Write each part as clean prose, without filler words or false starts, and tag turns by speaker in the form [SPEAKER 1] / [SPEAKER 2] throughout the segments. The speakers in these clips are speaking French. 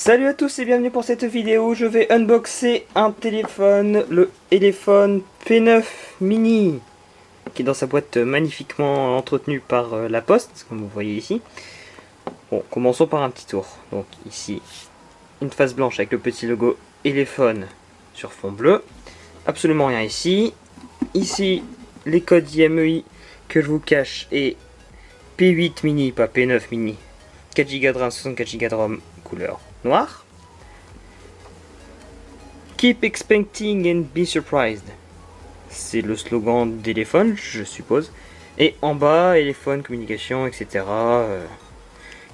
[SPEAKER 1] Salut à tous et bienvenue pour cette vidéo. Je vais unboxer un téléphone, le Elephone P9 Mini, qui est dans sa boîte magnifiquement entretenue par la poste, comme vous voyez ici. Bon, commençons par un petit tour. Donc ici, une face blanche avec le petit logo Elephone sur fond bleu. Absolument rien ici. Ici, les codes IMEI que je vous cache est P8 Mini, pas P9 Mini. 4 Go de RAM, 64 Go de ROM, couleur noire. Keep expecting and be surprised. C'est le slogan d'Elephone, je suppose. Et en bas, Elephone, communication, etc.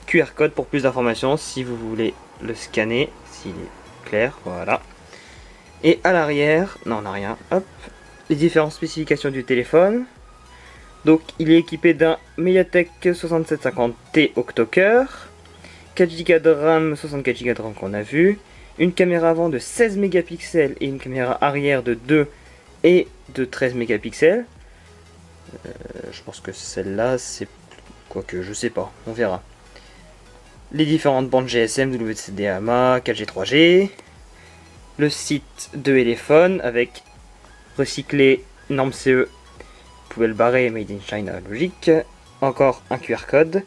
[SPEAKER 1] QR code pour plus d'informations si vous voulez le scanner, s'il est clair, voilà. Et à l'arrière, non, on n'a rien, hop, les différentes spécifications du téléphone. Donc, il est équipé d'un MediaTek 6750T octo-cœur, 4 Go de RAM, 64 Go de RAM qu'on a vu, une caméra avant de 16 mégapixels et une caméra arrière de 2 et de 13 mégapixels. Je pense que celle-là, c'est... Quoique, je sais pas, on verra. Les différentes bandes GSM, WCDMA, 4G, 3G. Le site de Elephone avec recyclé, norme CE, poubelle barrée, made in China, logique. Encore un QR code.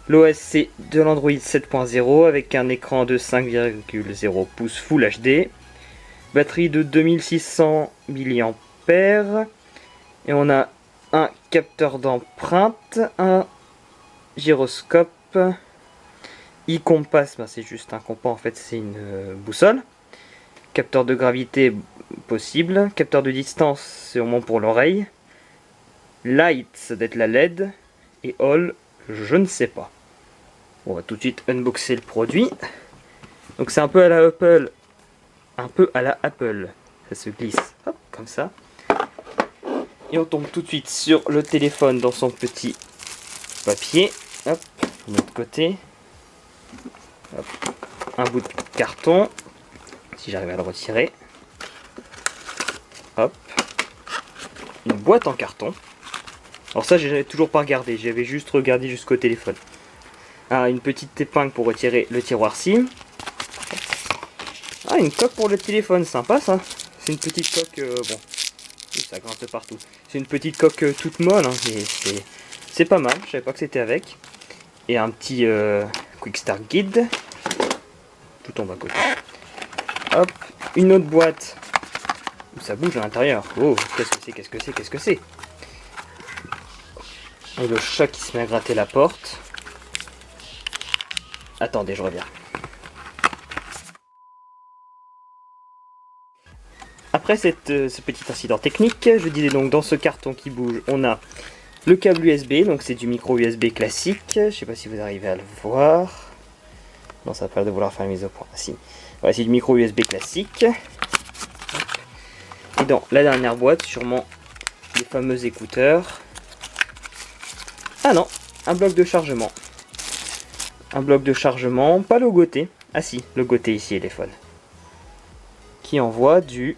[SPEAKER 1] L'OS c'est de l'Android 7.0 avec un écran de 5,0 pouces Full HD. Batterie de 2600 mAh. Et on a un capteur d'empreinte, un gyroscope, e-compass, ben c'est juste un compas en fait, c'est une boussole. Capteur de gravité possible, capteur de distance, c'est au moins pour l'oreille. Light, ça doit être la LED. Et All, je ne sais pas. On va tout de suite unboxer le produit. Donc c'est un peu à la Apple. Un peu à la Apple. Ça se glisse, hop, comme ça. Et on tombe tout de suite sur le téléphone dans son petit papier. Hop, de l'autre côté. Hop, un bout de carton. Si j'arrive à le retirer. Hop. Une boîte en carton. Alors ça, j'ai toujours pas regardé. J'avais juste regardé jusqu'au téléphone. Ah, une petite épingle pour retirer le tiroir SIM. Ah, une coque pour le téléphone, sympa ça. C'est une petite coque, bon, ça grince de partout. C'est une petite coque toute molle, hein, mais c'est pas mal. Je savais pas que c'était avec. Et un petit Quick Start Guide. Tout en bas côté. Hop, une autre boîte. Ça bouge à l'intérieur. Oh, qu'est-ce que c'est, qu'est-ce que c'est, qu'est-ce que c'est? Et le chat qui se met à gratter la porte. Attendez, je reviens. Après ce petit incident technique, je disais donc dans ce carton qui bouge, on a le câble USB, donc c'est du micro USB classique. Je sais pas si vous arrivez à le voir. Non, ça n'a pas l'air de vouloir faire une mise au point. Ah, si. Voilà, c'est du micro USB classique. Et dans la dernière boîte, sûrement les fameux écouteurs. Ah non, un bloc de chargement. Un bloc de chargement, pas logoté. Ah si, logoté ici, Elephone. Qui envoie du...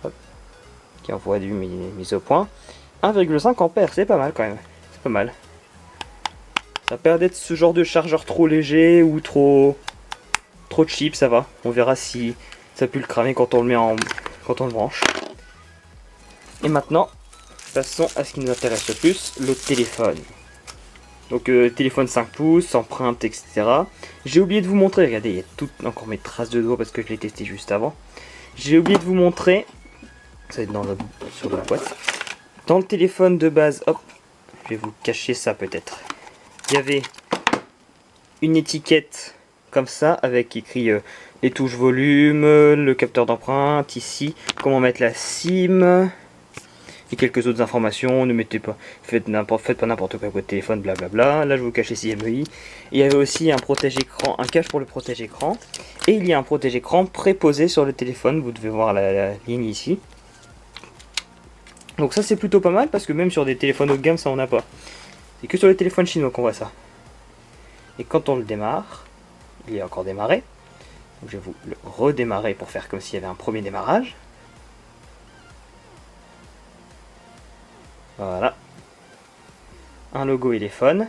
[SPEAKER 1] Hop. Qui envoie du mise au point. 1,5 ampères, c'est pas mal quand même. C'est pas mal. Ça a peur d'être ce genre de chargeur trop léger ou trop cheap, ça va. On verra si ça peut le cramer quand on le met en... quand on le branche. Et maintenant, passons à ce qui nous intéresse le plus, le téléphone. Donc téléphone 5 pouces, empreinte, etc. J'ai oublié de vous montrer, regardez, il y a toutes encore mes traces de doigts parce que je l'ai testé juste avant. J'ai oublié de vous montrer, ça va être dans sur la boîte. Dans le téléphone de base, hop, je vais vous cacher ça peut-être. Il y avait une étiquette comme ça avec écrit les touches volume, le capteur d'empreinte, ici, comment mettre la SIM. Et quelques autres informations, ne mettez pas, faites pas n'importe quoi avec votre téléphone, blablabla. Là je vous cache les IMEI. Il y avait aussi un protège-écran, un cache pour le protège-écran. Et il y a un protège-écran préposé sur le téléphone, vous devez voir la ligne ici. Donc ça c'est plutôt pas mal parce que même sur des téléphones haut de gamme ça on n'a pas. C'est que sur les téléphones chinois qu'on voit ça. Et quand on le démarre, il est encore démarré. Donc je vais vous le redémarrer pour faire comme s'il y avait un premier démarrage. Voilà. Un logo Elephone.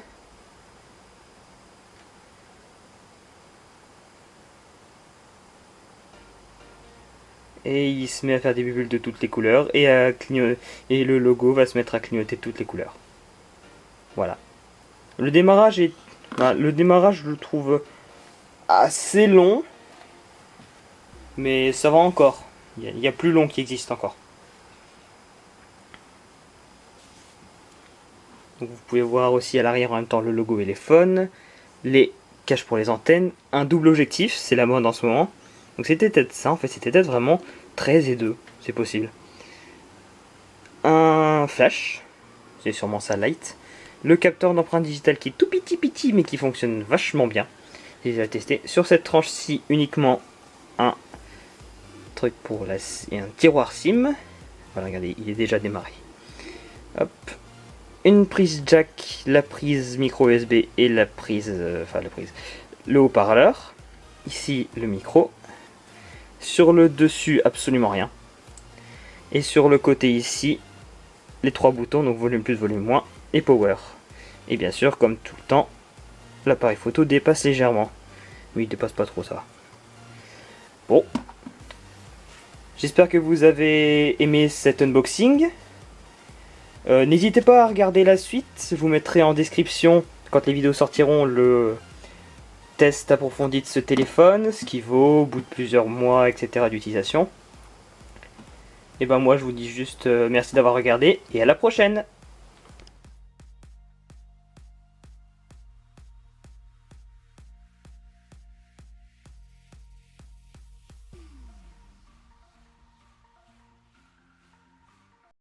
[SPEAKER 1] et il se met à faire des bulles de toutes les couleurs et et le logo va se mettre à clignoter de toutes les couleurs. Voilà. Le démarrage je le trouve assez long, mais ça va encore. Il y a plus long qui existe encore. Donc vous pouvez voir aussi à l'arrière en même temps le logo téléphone, les caches pour les antennes, un double objectif, c'est la mode en ce moment. Donc c'était peut-être ça, en fait c'était peut-être vraiment 13 et 2, c'est possible. Un flash, c'est sûrement ça light. Le capteur d'empreinte digitale qui est tout petit mais qui fonctionne vachement bien. J'ai déjà testé. Sur cette tranche-ci uniquement un truc pour et un tiroir SIM. Voilà, regardez, il est déjà démarré. Hop. Une prise jack, la prise micro USB et la prise, le haut-parleur. Ici le micro. Sur le dessus absolument rien. Et sur le côté ici, les trois boutons, donc volume plus, volume moins et power. Et bien sûr, comme tout le temps, l'appareil photo dépasse légèrement. Oui, il dépasse pas trop ça. Bon. J'espère que vous avez aimé cet unboxing. N'hésitez pas à regarder la suite. Je vous mettrai en description, quand les vidéos sortiront, le test approfondi de ce téléphone, ce qui vaut au bout de plusieurs mois, etc. d'utilisation. Et ben moi je vous dis juste merci d'avoir regardé et à la prochaine.